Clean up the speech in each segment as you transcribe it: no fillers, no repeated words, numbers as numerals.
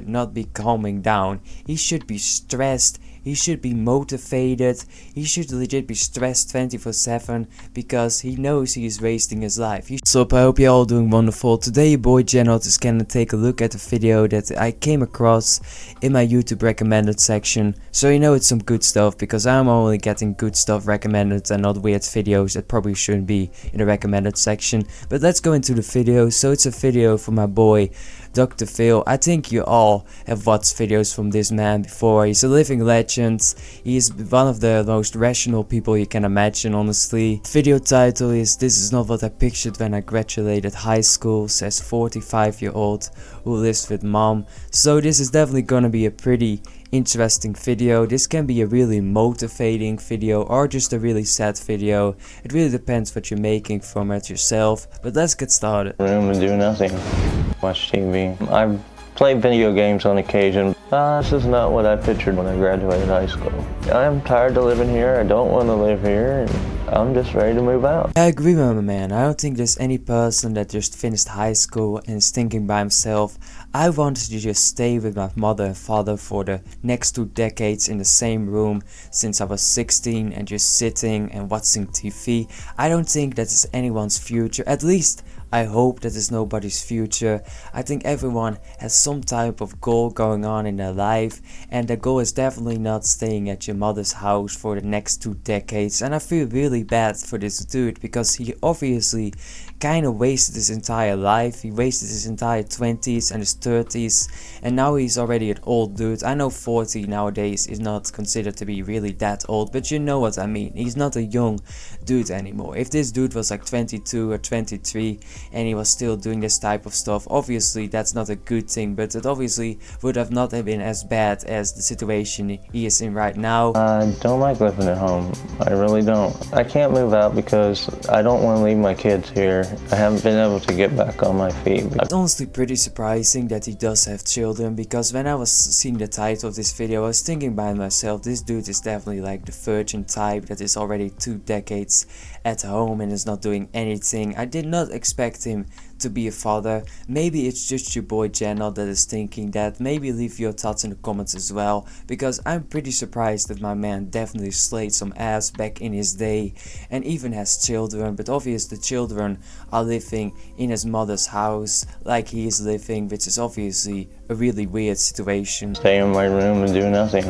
should not be calming down. He should be stressed. He should be motivated. He should legit be stressed 24/7 because he knows he is wasting his life. So I hope you're all doing wonderful. Today your boy GenNot is gonna take a look at the video that I came across in my YouTube recommended section. So you know it's some good stuff because I'm only getting good stuff recommended and not weird videos that probably shouldn't be in the recommended section. But let's go into the video. So it's a video from my boy Dr.phil. I think you all have watched videos from this man before. He's a living legend. He's one of the most rational people you can imagine, honestly. Video title is "This is not what I pictured when I graduated high school," says 45-year-old who lives with mom. So this is definitely gonna be a pretty interesting video. This can be a really motivating video or just a really sad video. It really depends what you're making from it yourself. But let's get started. Room and do nothing. Watch TV. I've played video games on occasion. This is not what I pictured when I graduated high school. I'm tired of living here. I don't want to live here. And I'm just ready to move out. I agree with my man. I don't think there's any person that just finished high school and is thinking by himself, I wanted to just stay with my mother and father for the next 2 decades in the same room since I was 16 and just sitting and watching TV. I don't think that is anyone's future. At least I hope that is nobody's future. I think everyone has some type of goal going on in their life, and the goal is definitely not staying at your mother's house for the next 2 decades. And I feel really bad for this dude because he obviously kind of wasted his entire life. He wasted his entire 20s and his 30s, and now he's already an old dude. I know 40 nowadays is not considered to be really that old, but you know what I mean. He's not a young dude anymore. If this dude was like 22 or 23 and he was still doing this type of stuff, obviously that's not a good thing, but it obviously would have not have been as bad as the situation he is in right now. I don't like living at home. I really don't. I can't move out because I don't want to leave my kids here. I haven't been able to get back on my feet. It's honestly pretty surprising that he does have children, because when I was seeing the title of this video I was thinking by myself, this dude is definitely like the virgin type that is already 2 decades at home and is not doing anything. I did not expect him to be a father. Maybe it's just your boy GenNot that is thinking that. Maybe leave your thoughts in the comments as well, because I'm pretty surprised that my man definitely slayed some ass back in his day and even has children, but obviously the children are living in his mother's house like he is living, which is obviously a really weird situation. Stay in my room and do nothing.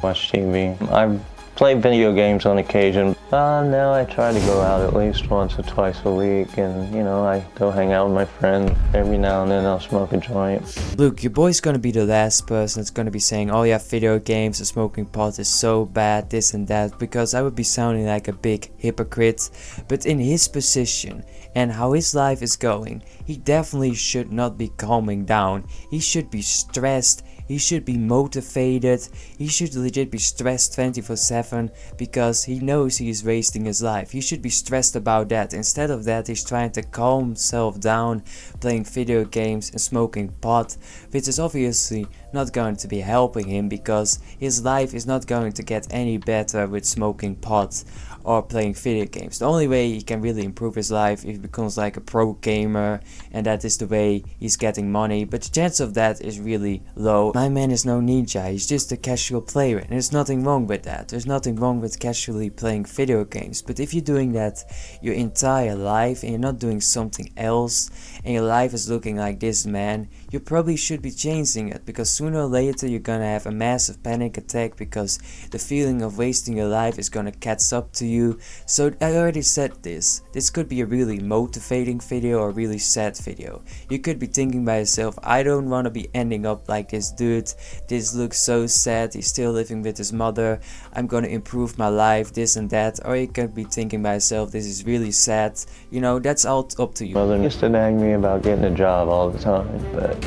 Watch TV. I've played video games on occasion. Now I try to go out at least once or twice a week, and you know, I go hang out with my friends. Every now and then I'll smoke a joint. Look, your boy's gonna be the last person that's gonna be saying, oh yeah, video games and smoking pot is so bad, this and that, because I would be sounding like a big hypocrite. But in his position and how his life is going, he definitely should not be calming down. He should be stressed. He should be motivated. He should legit be stressed 24/7 because he knows he is wasting his life. He should be stressed about that. Instead of that, he's trying to calm himself down, playing video games and smoking pot, which is obviously not going to be helping him because his life is not going to get any better with smoking pot or playing video games. The only way he can really improve his life if he becomes like a pro gamer, and that is the way he's getting money, but the chance of that is really low. My man is no ninja, he's just a casual player, and there's nothing wrong with that. There's nothing wrong with casually playing video games, but if you're doing that your entire life and you're not doing something else and your life is looking like this, man, you probably should be changing it, because sooner or later you're gonna have a massive panic attack because the feeling of wasting your life is gonna catch up to you. So I already said this could be a really motivating video or a really sad video. You could be thinking by yourself, I don't want to be ending up like this dude, this looks so sad, he's still living with his mother, I'm gonna improve my life, this and that. Or you could be thinking by yourself, this is really sad. You know, that's all up to you. Mother used to nag me about getting a job all the time, but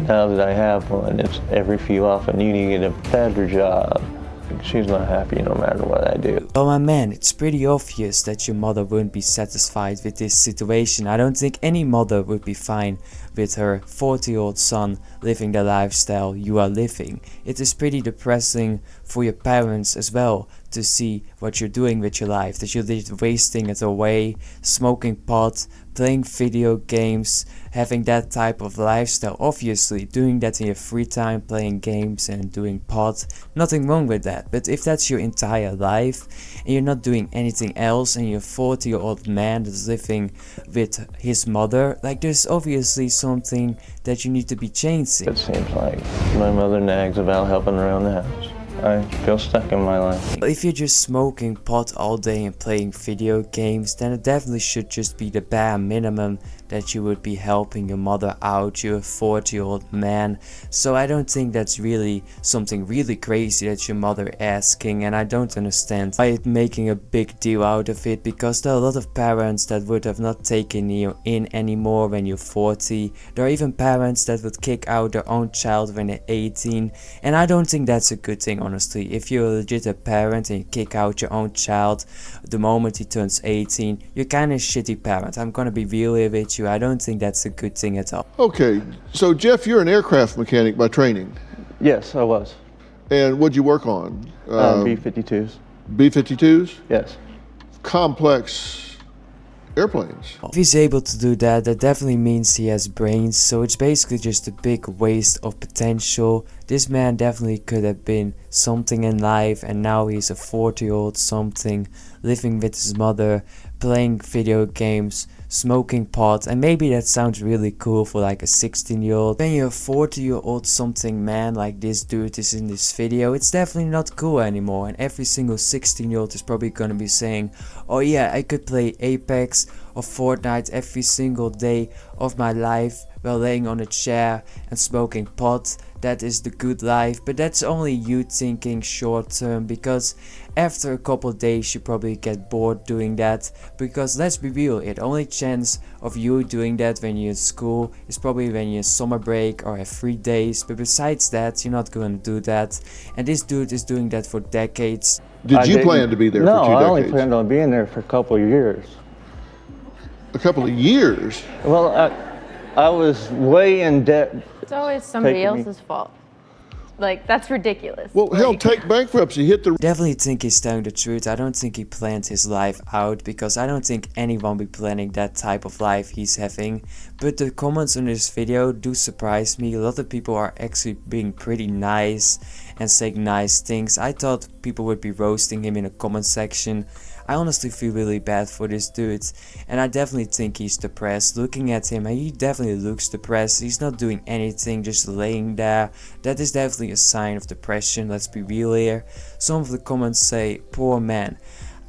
now that I have one, it's every few often you need to get a better job. She's not happy no matter what I do. Well, my man, it's pretty obvious that your mother wouldn't be satisfied with this situation. I don't think any mother would be fine with her 40-year-old son living the lifestyle you are living. It is pretty depressing for your parents as well to see what you're doing with your life, that you're just wasting it away, smoking pot, playing video games, having that type of lifestyle. Obviously, doing that in your free time, playing games and doing pot, nothing wrong with that. But if that's your entire life and you're not doing anything else and you're a 40-year-old man that's living with his mother, like there's obviously something that you need to be changing. It seems like my mother nags about helping around the house. I feel stuck in my life. If you're just smoking pot all day and playing video games, then it definitely should just be the bare minimum that you would be helping your mother out. You're a 40-year-old man, so I don't think that's really something really crazy that your mother asking, and I don't understand why it's making a big deal out of it, because there are a lot of parents that would have not taken you in anymore when you're 40. There are even parents that would kick out their own child when they're 18, and I don't think that's a good thing, honestly. If you're a legit parent and you kick out your own child the moment he turns 18, you're kind of a shitty parent. I'm gonna be real here with you. I don't think that's a good thing at all. Okay, so Jeff, you're an aircraft mechanic by training. Yes, I was. And what'd you work on? B-52s. B-52s? Yes. Complex airplanes. If he's able to do that, that definitely means he has brains, so it's basically just a big waste of potential. This man definitely could have been something in life, and now he's a 40-year-old something, living with his mother, playing video games, smoking pot, and maybe that sounds really cool for like a 16-year-old. When you're a 40-year-old something man like this dude is in this video, it's definitely not cool anymore, and every single 16-year-old is probably gonna be saying, oh yeah, I could play Apex or Fortnite every single day of my life while laying on a chair and smoking pot. That is the good life. But that's only you thinking short term, because after a couple days you probably get bored doing that, because let's be real, the only chance of you doing that when you're in school is probably when you're in summer break or have 3 days, but besides that you're not going to do that, and this dude is doing that for decades. Did you plan to be there for 2 decades? No, I only planned on being there for a couple of years. A couple of years? Well, I was way in debt. It's always somebody else's fault. Like, that's ridiculous. Well, hell, take bankruptcy, hit the... Definitely think he's telling the truth. I don't think he planned his life out, because I don't think anyone be planning that type of life he's having. But the comments on this video do surprise me. A lot of people are actually being pretty nice and saying nice things. I thought people would be roasting him in the comment section. I honestly feel really bad for this dude, and I definitely think he's depressed. Looking at him, he definitely looks depressed. He's not doing anything, just laying there. That is definitely a sign of depression, let's be real here. Some of the comments say, poor man.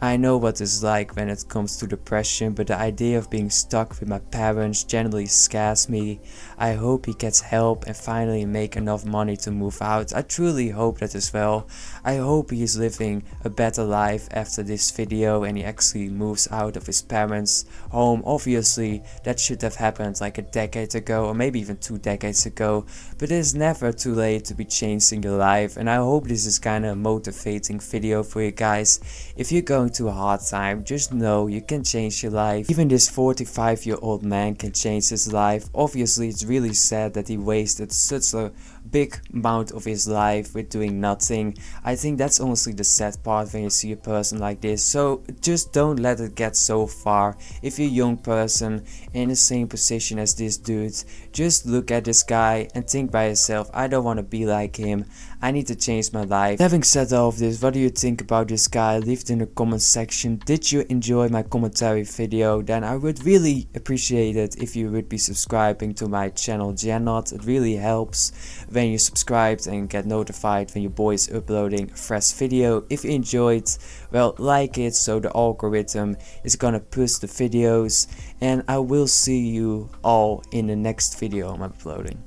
I know what it's like when it comes to depression, but the idea of being stuck with my parents generally scares me. I hope he gets help and finally make enough money to move out. I truly hope that as well. I hope he's living a better life after this video and he actually moves out of his parents' home. Obviously, that should have happened like a decade ago, or maybe even 2 decades ago, but it is never too late to be changing your life, and I hope this is kind of a motivating video for you guys. If you're going through a hard time, just know you can change your life. Even this 45-year-old man can change his life. Obviously, it's really sad that he wasted such a big amount of his life with doing nothing. I think that's honestly the sad part when you see a person like this. So just don't let it get so far. If you're a young person in the same position as this dude, just look at this guy and think by yourself, I don't want to be like him. I need to change my life. Having said all of this, what do you think about this guy? Leave it in the comment section. Did you enjoy my commentary video? Then I would really appreciate it if you would be subscribing to my channel GenNot. It really helps when you subscribe and get notified when your boy is uploading a fresh video. If you enjoyed, well, like it so the algorithm is gonna push the videos, and I will see you all in the next video I'm uploading.